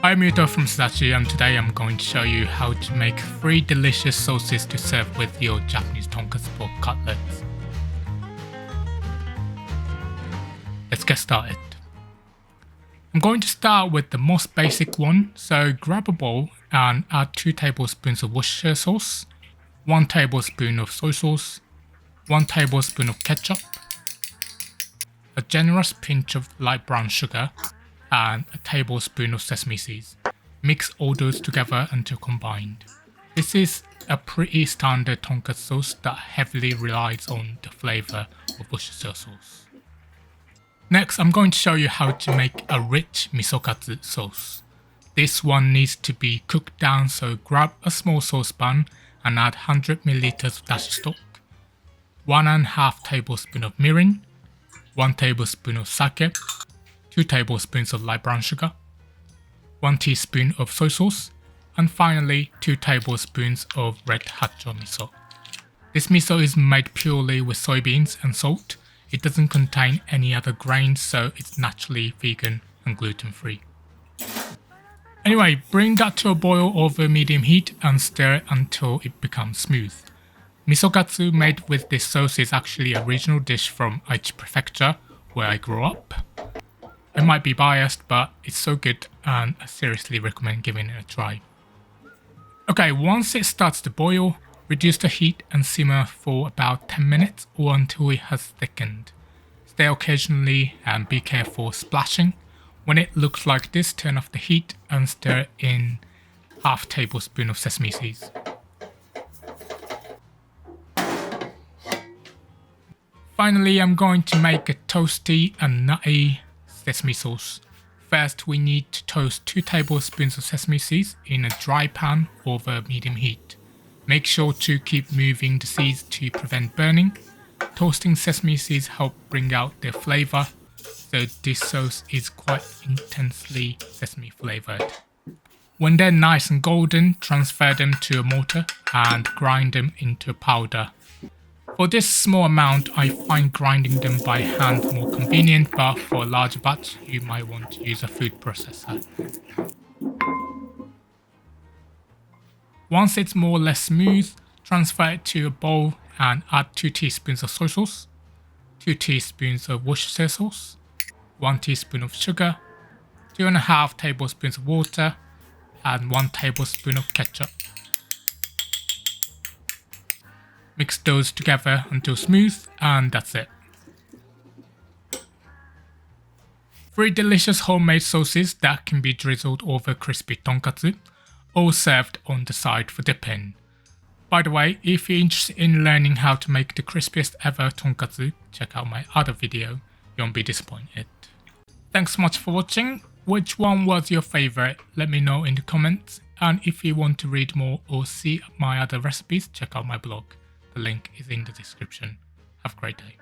I'm Miso from Sesame, and today I'm going to show you how to make 3 delicious sauces to serve with your Japanese tonkatsu pork cutlets. Let's get started. I'm going to start with the most basic one, so grab a bowl and add 2 tablespoons of Worcestershire sauce, 1 tablespoon of soy sauce, 1 tablespoon of ketchup, a generous pinch of light brown sugar, and a tablespoon of sesame seeds. Mix all those together until combined. This is a pretty standard tonkatsu sauce that heavily relies on the flavour of Worcestershire sauce. Next, I'm going to show you how to make a rich miso katsu sauce. This one needs to be cooked down, so grab a small saucepan and add 100 ml of dashi stock, 1.5 tablespoons of mirin, 1 tablespoon of sake, 2 tablespoons of light brown sugar, 1 teaspoon of soy sauce, and finally 2 tablespoons of red hacho miso. This miso is made purely with soybeans and salt. It doesn't contain any other grains, so it's naturally vegan and gluten-free. Anyway, bring that to a boil over medium heat and stir it until it becomes smooth. Miso katsu made with this sauce is actually a regional dish from Aichi Prefecture, where I grew up. I might be biased, but it's so good and I seriously recommend giving it a try. Okay, once it starts to boil, reduce the heat and simmer for about 10 minutes or until it has thickened. Stir occasionally and be careful splashing. When it looks like this, turn off the heat and stir in half tablespoon of sesame seeds. Finally, I'm going to make a toasty and nutty sesame sauce. First, we need to toast 2 tablespoons of sesame seeds in a dry pan over medium heat. Make sure to keep moving the seeds to prevent burning. Toasting sesame seeds help bring out their flavour, so this sauce is quite intensely sesame flavoured. When they're nice and golden, transfer them to a mortar and grind them into a powder. For this small amount, I find grinding them by hand more convenient, but for a larger batch, you might want to use a food processor. Once it's more or less smooth, transfer it to a bowl and add 2 teaspoons of soy sauce, 2 teaspoons of Worcestershire sauce, 1 teaspoon of sugar, 2.5 tablespoons of water, and 1 tablespoon of ketchup. Mix those together until smooth, and that's it. 3 delicious homemade sauces that can be drizzled over crispy tonkatsu, all served on the side for dipping. By the way, if you're interested in learning how to make the crispiest ever tonkatsu, check out my other video, you won't be disappointed. Thanks so much for watching. Which one was your favourite? Let me know in the comments, and if you want to read more or see my other recipes, check out my blog. The link is in the description. Have a great day.